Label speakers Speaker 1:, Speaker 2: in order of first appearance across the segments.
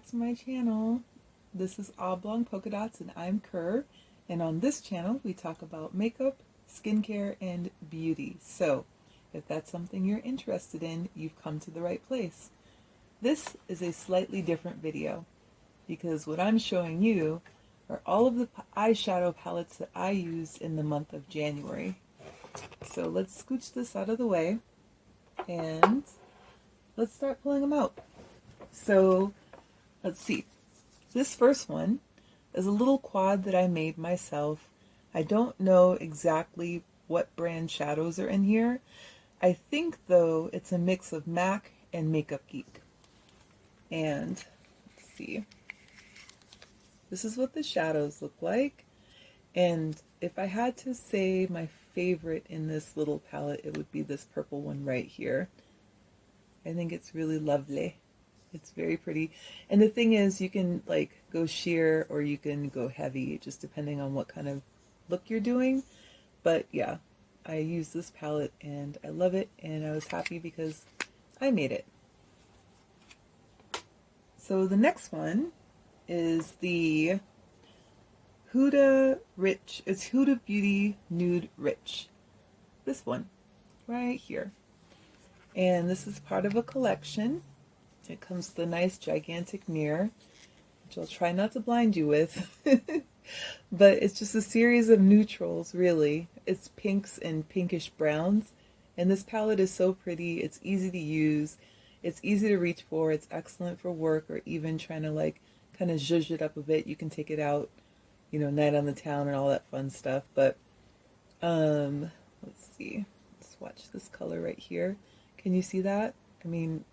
Speaker 1: back to my channel. This is Oblong Polka Dots and I'm Kerr, and on this channel we talk about makeup, skincare, and beauty. So if that's something you're interested in, you've come to the right place. This is a slightly different video because what I'm showing you are all of the eyeshadow palettes that I used in the month of January. So let's scooch this out of the way and let's start pulling them out. So let's see. This first one is a little quad that I made myself. I don't know exactly what brand shadows are in here. I think though it's a mix of M.A.C and Makeup Geek. And let's see. This is what the shadows look like. And if I had to say my favorite in this little palette, it would be this purple one right here. I think it's really lovely. It's very pretty. And the thing is, you can like go sheer or you can go heavy, just depending on what kind of look you're doing. But yeah, I use this palette and I love it, and I was happy because I made it. So the next one is the Huda Rich. It's Huda Beauty Nude Rich. This one right here. And this is part of a collection. It comes with a nice gigantic mirror, which I'll try not to blind you with. But it's just a series of neutrals, really. It's pinks and pinkish browns. And this palette is so pretty. It's easy to use. It's easy to reach for. It's excellent for work or even trying to like kind of zhuzh it up a bit. You can take it out, you know, night on the town and all that fun stuff. But let's see. Let's watch this color right here. Can you see that? I mean,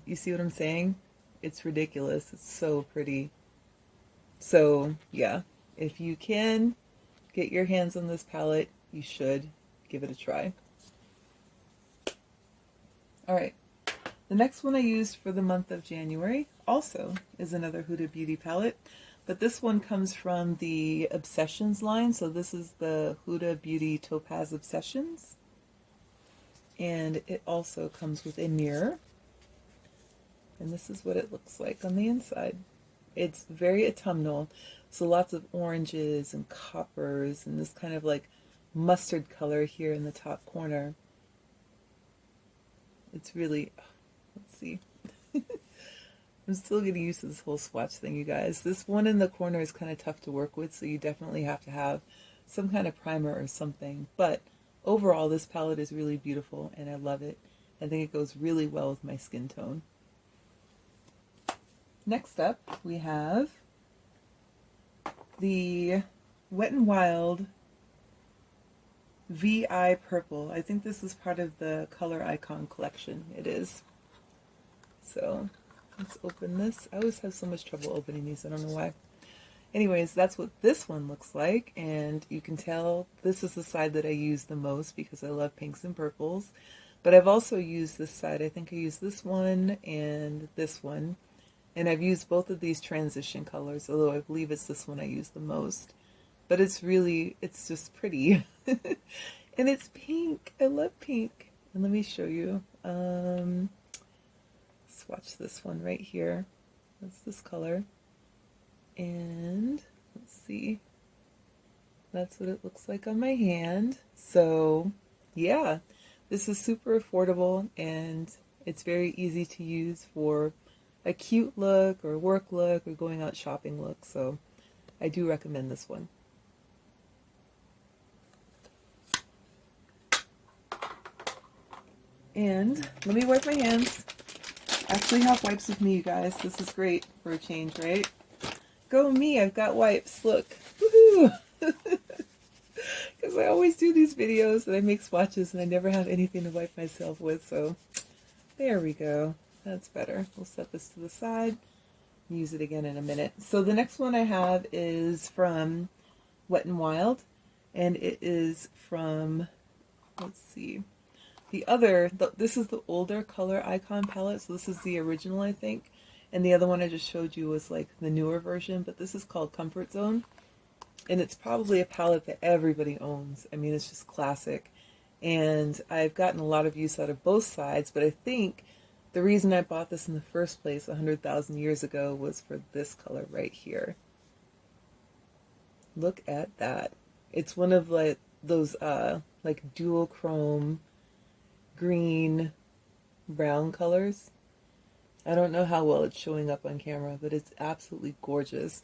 Speaker 1: you see what I'm saying? It's ridiculous. It's so pretty. So yeah, if you can get your hands on this palette, you should give it a try. Alright, the next one I used for the month of January also is another Huda Beauty palette, but this one comes from the Obsessions line. So this is the Huda Beauty Topaz Obsessions, and it also comes with a mirror. And this is what it looks like on the inside. It's very autumnal, so lots of oranges and coppers and this kind of like mustard color here in the top corner. It's really, let's see. I'm still getting used to this whole swatch thing, you guys. This one in the corner is kind of tough to work with, so you definitely have to have some kind of primer or something. But overall, this palette is really beautiful and I love it. I think it goes really well with my skin tone. Next up, we have the Wet n Wild V.I.Purple. I think this is part of the Coloricon collection. It is. So let's open this. I always have so much trouble opening these. I don't know why. Anyways, that's what this one looks like. And you can tell this is the side that I use the most because I love pinks and purples. But I've also used this side. I think I used this one and this one. And I've used both of these transition colors, although I believe it's this one I use the most. But it's really, it's just pretty. And it's pink. I love pink. And let me show you. Swatch this one right here. That's this color. And let's see. That's what it looks like on my hand. So yeah, this is super affordable and it's very easy to use for a cute look or work look or going out shopping look. So I do recommend this one. And let me wipe my hands. I actually have wipes with me, you guys. This is great for a change, right? Go me, I've got wipes. Look. Woohoo! Because I always do these videos and I make swatches and I never have anything to wipe myself with. So there we go. That's better. We'll set this to the side. Use it again in a minute. So the next one I have is from Wet n Wild, and it is from, let's see, this is the older Coloricon palette. So this is the original, I think, and the other one I just showed you was like the newer version. But this is called Comfort Zone, and it's probably a palette that everybody owns. I mean, it's just classic, and I've gotten a lot of use out of both sides. But I think The reason I bought this in the first place 100,000 years ago was for this color right here. Look at that. It's one of like those like dual chrome green brown colors. I don't know how well it's showing up on camera, but it's absolutely gorgeous.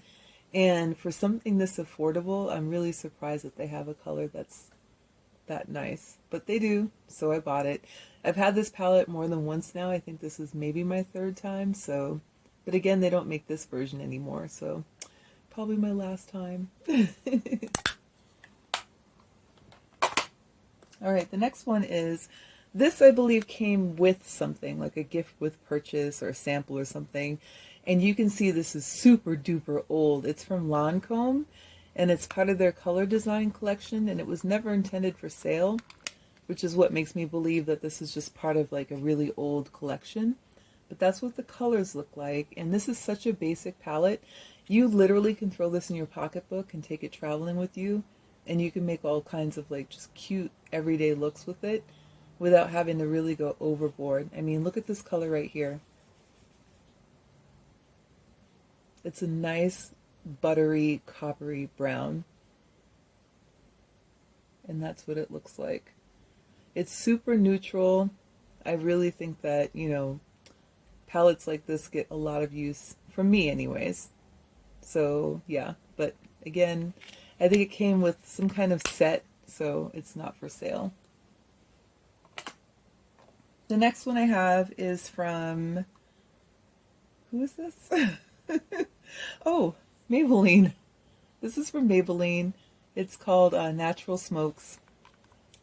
Speaker 1: And for something this affordable, I'm really surprised that they have a color that's that nice. But they do, so I bought it. I've had this palette more than once now. I think this is maybe my third time, so... But again, they don't make this version anymore, so probably my last time. Alright, the next one is... This, I believe, came with something, like a gift with purchase or a sample or something. And you can see this is super duper old. It's from Lancome, and it's part of their color design collection, and it was never intended for sale, which is what makes me believe that this is just part of like a really old collection. But that's what the colors look like, and this is such a basic palette. You literally can throw this in your pocketbook and take it traveling with you, and you can make all kinds of like just cute everyday looks with it without having to really go overboard. I mean, look at this color right here. It's a nice buttery coppery brown, and that's what it looks like. It's super neutral. I really think that, you know, palettes like this get a lot of use from me anyways. So yeah, but again, I think it came with some kind of set, so it's not for sale. The next one I have is from, who is this? Oh, Maybelline. This is from Maybelline. It's called Natural Smokes,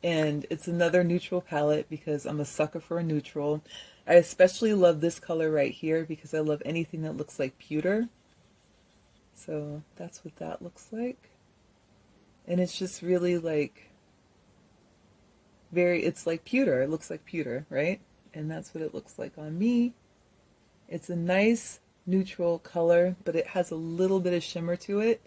Speaker 1: and it's another neutral palette because I'm a sucker for a neutral. I especially love this color right here because I love anything that looks like pewter. So that's what that looks like. And it's just really like it's like pewter. It looks like pewter, right? And that's what it looks like on me. It's a nice neutral color, but it has a little bit of shimmer to it.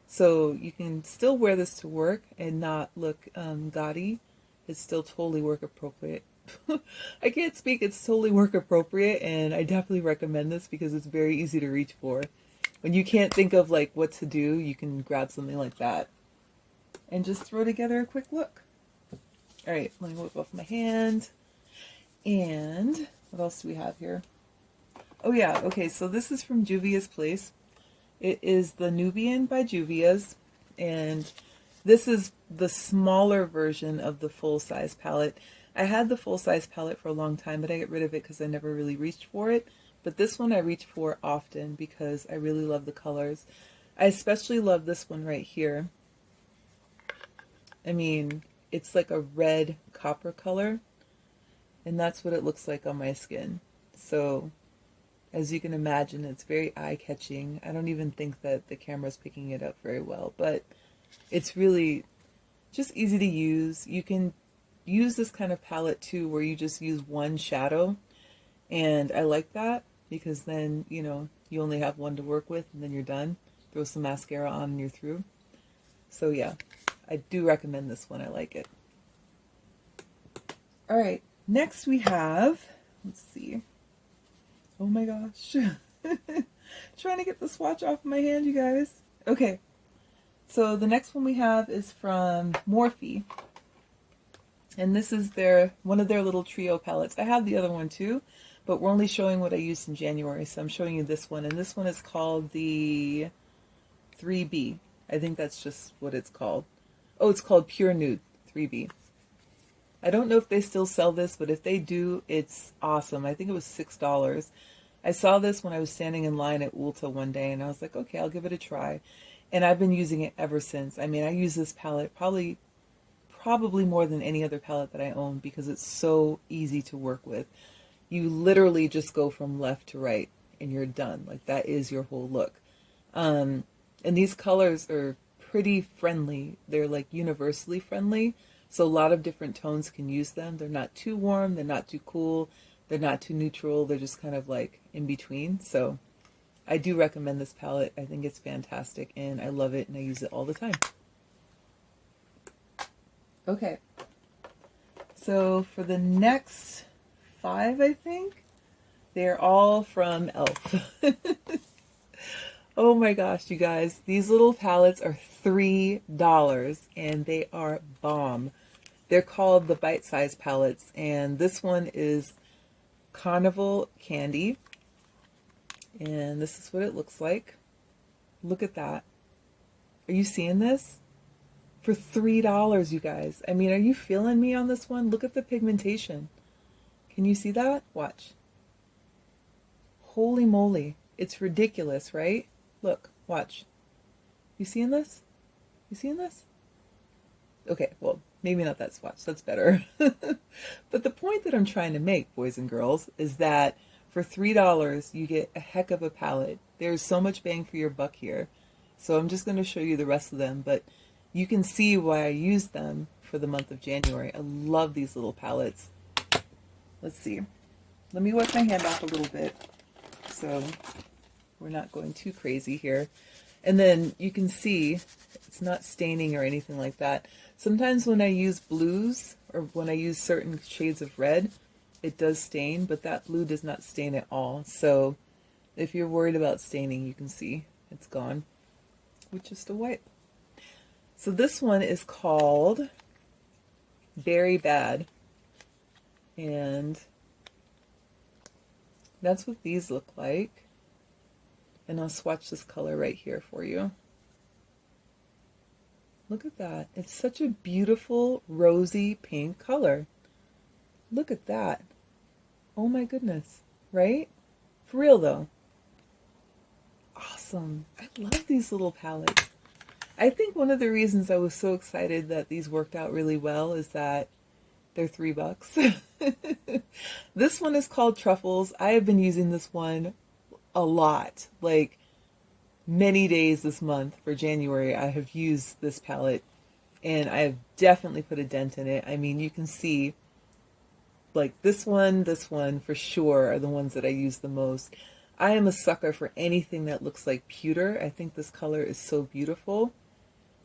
Speaker 1: So you can still wear this to work and not look gaudy. It's still totally work appropriate. I can't speak. It's totally work appropriate, and I definitely recommend this because it's very easy to reach for. When you can't think of like what to do, you can grab something like that and just throw together a quick look. All right, let me whip off my hand. And what else do we have here? Oh yeah, okay, so this is from Juvia's Place. It is the Nubian by Juvia's, and this is the smaller version of the full-size palette. I had the full-size palette for a long time, but I got rid of it because I never really reached for it. But this one I reach for often because I really love the colors. I especially love this one right here. I mean, it's like a red copper color, and that's what it looks like on my skin. So, as you can imagine, it's very eye-catching. I don't even think that the camera's picking it up very well, but it's really just easy to use. You can use this kind of palette too where you just use one shadow, and I like that because then, you know, you only have one to work with and then you're done. Throw some mascara on and you're through. So yeah, I do recommend this one. I like it. Alright, next we have, let's see. Oh my gosh. Trying to get the swatch off my hand, you guys. Okay, so the next one we have is from Morphe. And this is one of their little trio palettes. I have the other one too, but we're only showing what I used in January, so I'm showing you this one. And this one is called the 3B. I think that's just what it's called. Oh, it's called Pure Nude 3B. I don't know if they still sell this, but if they do, it's awesome. I think it was $6. I saw this when I was standing in line at Ulta one day, and I was like, okay, I'll give it a try. And I've been using it ever since. I mean, I use this palette probably more than any other palette that I own because it's so easy to work with. You literally just go from left to right, and you're done. Like, that is your whole look. And these colors are pretty friendly. They're, like, universally friendly. So a lot of different tones can use them. They're not too warm, they're not too cool, they're not too neutral, they're just kind of like in between. So I do recommend this palette. I think it's fantastic and I love it and I use it all the time. Okay, so for the next 5, I think, They're all from e.l.f. Oh my gosh, you guys. These little palettes are $3 and they are bomb. They're called the bite-size palettes, and this one is Carnival Candy. And this is what it looks like. Look at that. Are you seeing this? For $3, you guys. I mean, are you feeling me on this one? Look at the pigmentation. Can you see that? Watch. Holy moly. It's ridiculous, right? Look, watch. You seeing this? You seeing this? Okay, well, maybe not that swatch. That's better. But the point that I'm trying to make, boys and girls, is that for $3, you get a heck of a palette. There's so much bang for your buck here. So I'm just going to show you the rest of them, but you can see why I used them for the month of January. I love these little palettes. Let's see. Let me wipe my hand off a little bit so we're not going too crazy here. And then you can see it's not staining or anything like that. Sometimes when I use blues or when I use certain shades of red, it does stain, but that blue does not stain at all. So if you're worried about staining, you can see it's gone with just a wipe. So this one is called Very Bad. And that's what these look like. And I'll swatch this color right here for you. Look at that. It's such a beautiful rosy pink color. Look at that. Oh my goodness. Right? For real though. Awesome. I love these little palettes. I think one of the reasons I was so excited that these worked out really well is that they're $3. This one is called Truffles. I have been using this one a lot. Like many days this month for January, I have used this palette and I have definitely put a dent in it. I mean, you can see like this one for sure are the ones that I use the most. I am a sucker for anything that looks like pewter. I think this color is so beautiful.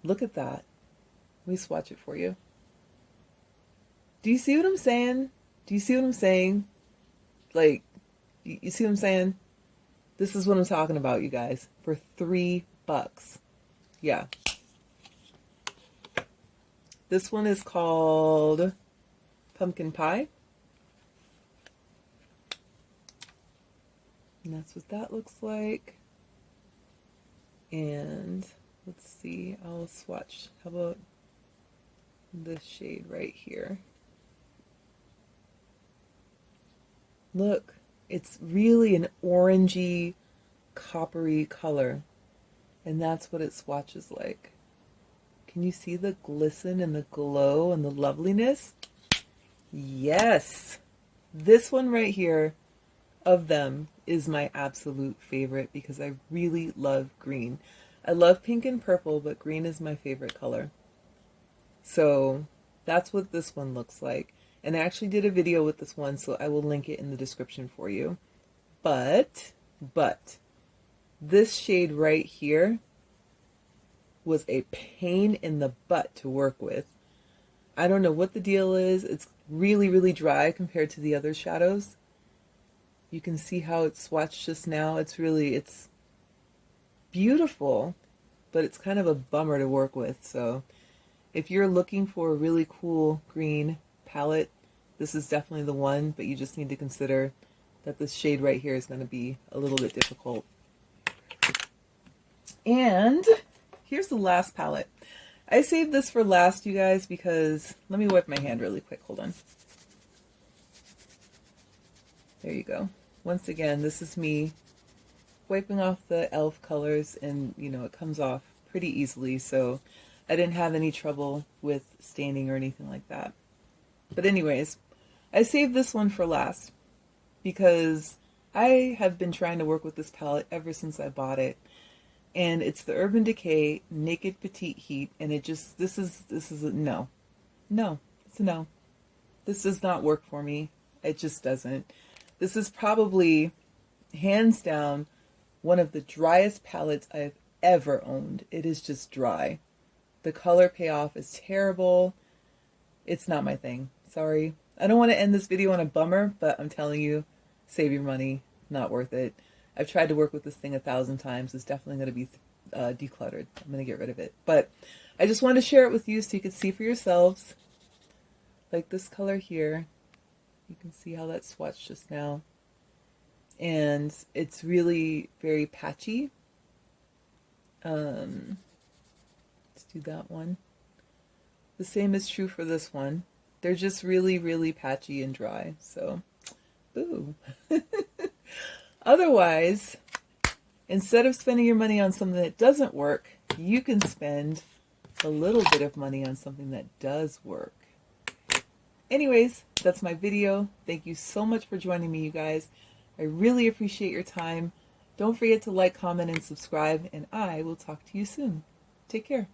Speaker 1: Look at that. Let me swatch it for you. Do you see what I'm saying? Do you see what I'm saying? Like, you see what I'm saying? This is what I'm talking about, you guys. For $3. Yeah. This one is called Pumpkin Pie. And that's what that looks like. And let's see, I'll swatch. How about this shade right here? Look, it's really an orangey, coppery color. And that's what it swatches like. Can you see the glisten and the glow and the loveliness? Yes! This one right here of them is my absolute favorite because I really love green. I love pink and purple, but green is my favorite color. So that's what this one looks like. And I actually did a video with this one, so I will link it in the description for you. But this shade right here was a pain in the butt to work with. I don't know what the deal is. It's really, really dry compared to the other shadows. You can see how it's swatched just now. It's beautiful, but it's kind of a bummer to work with. So if you're looking for a really cool green palette, this is definitely the one, but you just need to consider that this shade right here is going to be a little bit difficult. And here's the last palette. I saved this for last, you guys, because let me wipe my hand really quick. Hold on. There you go. Once again, this is me wiping off the e.l.f. colors, and you know, it comes off pretty easily, so I didn't have any trouble with staining or anything like that. But anyways, I saved this one for last because I have been trying to work with this palette ever since I bought it. And it's the Urban Decay Naked Petite Heat, and it just, this is a no. No, it's a no. This does not work for me. It just doesn't. This is probably, hands down, one of the driest palettes I've ever owned. It is just dry. The color payoff is terrible. It's not my thing. Sorry. I don't want to end this video on a bummer, but I'm telling you, save your money, not worth it. I've tried to work with this thing 1,000 times. It's definitely going to be decluttered. I'm going to get rid of it. But I just wanted to share it with you so you could see for yourselves. Like this color here. You can see how that swatched just now. And it's really very patchy. Let's do that one. The same is true for this one. They're just really, really patchy and dry. So, boo. Otherwise, instead of spending your money on something that doesn't work, you can spend a little bit of money on something that does work. Anyways, that's my video. Thank you so much for joining me, you guys. I really appreciate your time. Don't forget to like, comment, and subscribe, and I will talk to you soon. Take care.